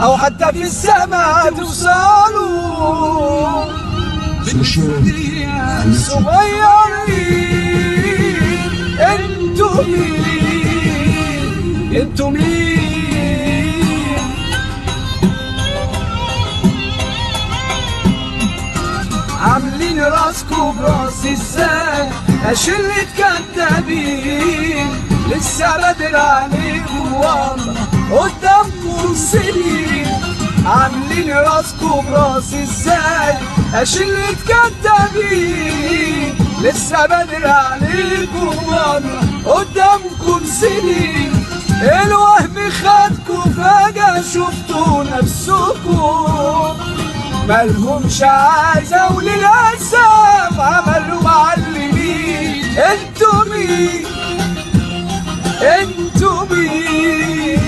أو حتى في السماء توصلوا بالمثلية صغيرين. انتو مين؟ انتو مين؟ عاملين راسكو براس ازاي يا شلة كدابين؟ لسه بدري عليكم والله قدامكم سنين. عاملين راسكو براس ازاي يا شلة كدابين؟ لسه بدري عليكم والله قدامكم سنين. الوهم خدكوا فجأة شفتوا نفسكم مالهمش عايزة وللأسف عملوا معلمين. انتوا مين؟ انتوا مين؟